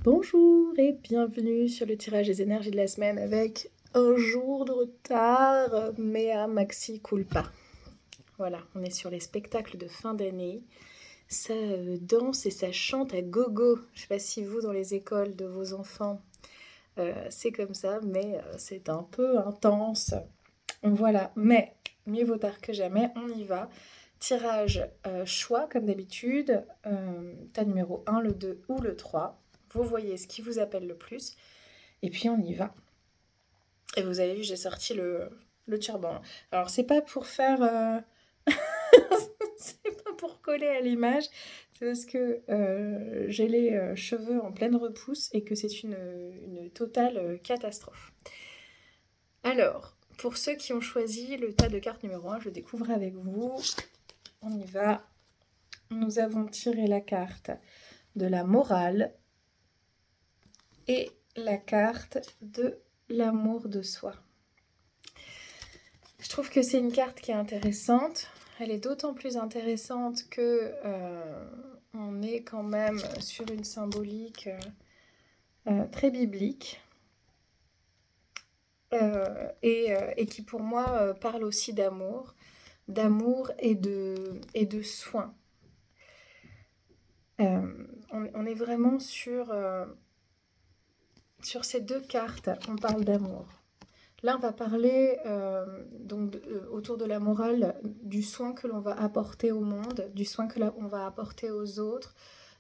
Bonjour et bienvenue sur le tirage des énergies de la semaine avec un jour de retard, mea maxi culpa. Voilà, on est sur les spectacles de fin d'année. Ça danse et ça chante à gogo. Je sais pas si vous, dans les écoles de vos enfants, c'est comme ça, mais c'est un peu intense. Voilà, mais mieux vaut tard que jamais, on y va. Tirage choix, comme d'habitude. Tas numéro 1, le 2 ou le 3. Vous voyez ce qui vous appelle le plus. Et puis on y va. Et vous avez vu, j'ai sorti le turban. Alors, c'est pas pour faire... c'est pas pour coller à l'image. C'est parce que j'ai les cheveux en pleine repousse et que c'est une totale catastrophe. Alors, pour ceux qui ont choisi le tas de cartes numéro 1, je découvre avec vous. On y va. Nous avons tiré la carte de la morale et la carte de l'amour de soi. Je trouve que c'est une carte qui est intéressante. Elle est d'autant plus intéressante que on est quand même sur une symbolique très biblique et qui pour moi parle aussi d'amour et de soin. On est vraiment sur ces deux cartes, on parle d'amour. Là, on va parler autour de la morale du soin que l'on va apporter au monde, du soin que l'on va apporter aux autres,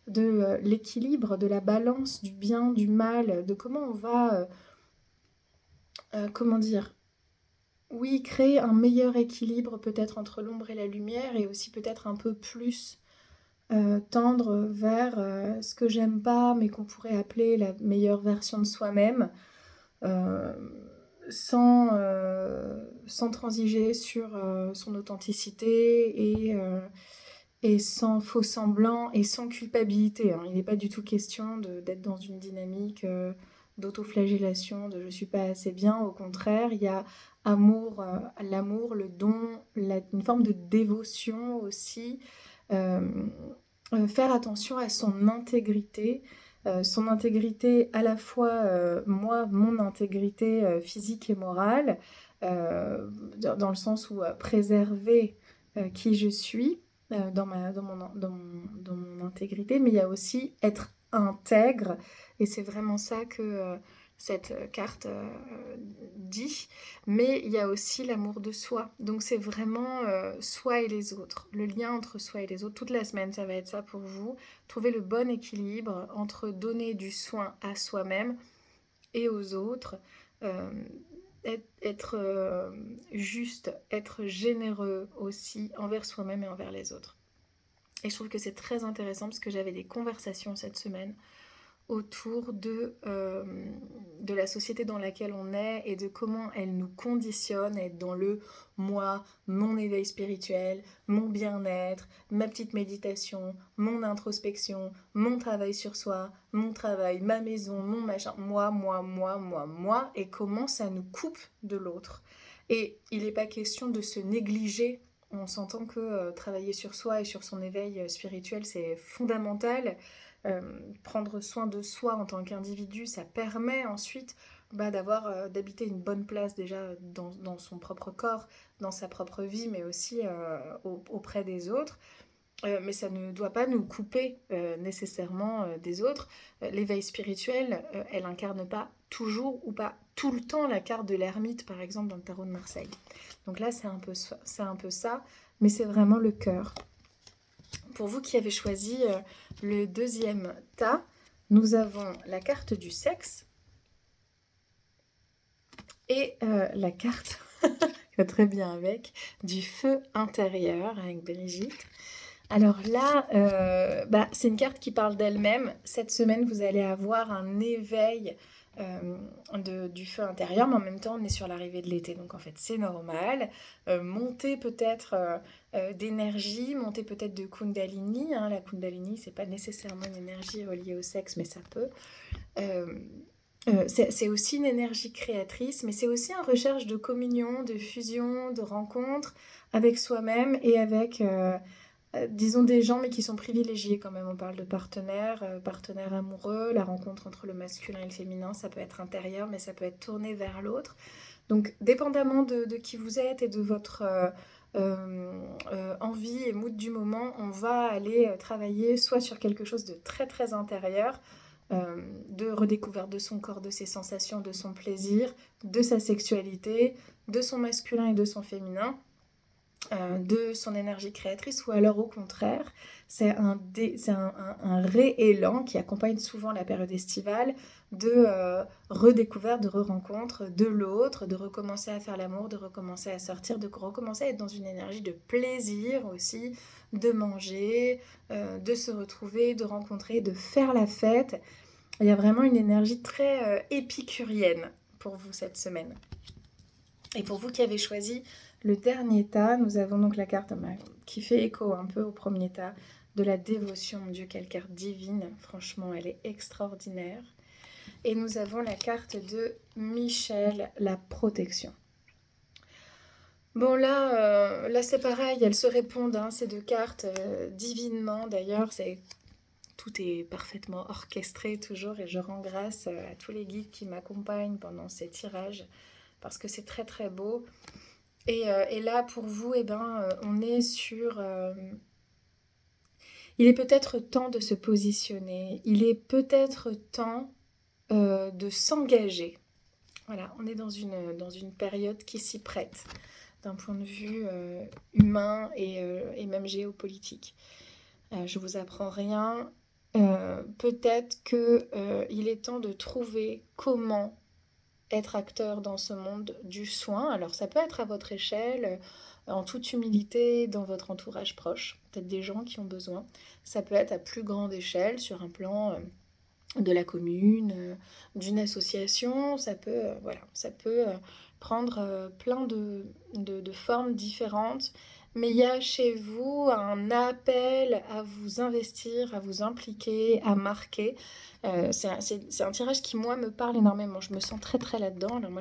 de l'équilibre, de la balance, du bien, du mal, de comment on va, créer un meilleur équilibre peut-être entre l'ombre et la lumière et aussi peut-être un peu plus tendre vers ce que j'aime pas, mais qu'on pourrait appeler la meilleure version de soi-même. Sans transiger sur son authenticité et sans faux semblant et sans culpabilité. Il n'est pas du tout question d'être dans une dynamique d'autoflagellation, de je suis pas assez bien. Au contraire, il y a l'amour, le don, une forme de dévotion aussi. Faire attention à son intégrité à la fois mon intégrité physique et morale, dans le sens où préserver qui je suis dans mon intégrité, mais il y a aussi être intègre, et c'est vraiment ça que cette carte dit. Mais il y a aussi l'amour de soi, donc c'est vraiment soi et les autres, le lien entre soi et les autres. Toute la semaine ça va être ça pour vous, trouver le bon équilibre entre donner du soin à soi-même et aux autres, euh, être juste, être généreux aussi envers soi-même et envers les autres. Et je trouve que c'est très intéressant parce que j'avais des conversations cette semaine autour de la société dans laquelle on est et de comment elle nous conditionne à être dans le moi, mon éveil spirituel, mon bien-être, ma petite méditation, mon introspection, mon travail sur soi, mon travail, ma maison, mon machin, moi, et comment ça nous coupe de l'autre. Et il n'est pas question de se négliger. On s'entend que travailler sur soi et sur son éveil spirituel, c'est fondamental. Prendre soin de soi en tant qu'individu, ça permet ensuite d'habiter une bonne place déjà dans son propre corps, dans sa propre vie, mais aussi auprès des autres. Mais ça ne doit pas nous couper nécessairement des autres. L'éveil spirituel, elle incarne pas toujours ou pas tout le temps la carte de l'ermite, par exemple, dans le tarot de Marseille. Donc là, c'est un peu ça, mais c'est vraiment le cœur. Pour vous qui avez choisi le deuxième tas, nous avons la carte du sexe et la carte, qui va très bien avec, du feu intérieur avec Brigitte. Alors là, c'est une carte qui parle d'elle-même. Cette semaine, vous allez avoir un éveil du feu intérieur, mais en même temps, on est sur l'arrivée de l'été, donc en fait, c'est normal. Monter peut-être d'énergie, monter peut-être de Kundalini. La Kundalini, c'est pas nécessairement une énergie reliée au sexe, mais ça peut. C'est aussi une énergie créatrice, mais c'est aussi une recherche de communion, de fusion, de rencontre avec soi-même et avec disons des gens, mais qui sont privilégiés quand même. On parle de partenaires, partenaires amoureux, la rencontre entre le masculin et le féminin, ça peut être intérieur, mais ça peut être tourné vers l'autre. Donc, dépendamment de qui vous êtes et de votre envie et mood du moment, on va aller travailler soit sur quelque chose de très très intérieur, de redécouverte de son corps, de ses sensations, de son plaisir, de sa sexualité, de son masculin et de son féminin, de son énergie créatrice, ou alors au contraire, c'est un réélan qui accompagne souvent la période estivale de redécouverte, de re-rencontre de l'autre, de recommencer à faire l'amour, de recommencer à sortir, de recommencer à être dans une énergie de plaisir aussi, de manger, de se retrouver, de rencontrer, de faire la fête. Il y a vraiment une énergie très épicurienne pour vous cette semaine. Et pour vous qui avez choisi le dernier tas, nous avons donc la carte qui fait écho un peu au premier tas de la dévotion. Mon Dieu, quelle carte divine. Franchement, elle est extraordinaire. Et nous avons la carte de Michel, la protection. Bon, là c'est pareil, elles se répondent, hein, ces deux cartes, divinement. D'ailleurs, tout est parfaitement orchestré toujours, et je rends grâce à tous les guides qui m'accompagnent pendant ces tirages, parce que c'est très très beau. Et là, pour vous, on est sur... il est peut-être temps de se positionner, il est peut-être temps de s'engager. Voilà, on est dans une période qui s'y prête, d'un point de vue humain et même géopolitique. Je vous apprends rien. Peut-être qu'il est temps de trouver comment être acteur dans ce monde du soin. Alors ça peut être à votre échelle, en toute humilité, dans votre entourage proche, peut-être des gens qui ont besoin. Ça peut être à plus grande échelle, sur un plan de la commune, d'une association. Ça peut prendre plein de formes différentes. Mais il y a chez vous un appel à vous investir, à vous impliquer, à marquer. C'est un tirage qui, moi, me parle énormément. Je me sens très très là-dedans. Alors moi,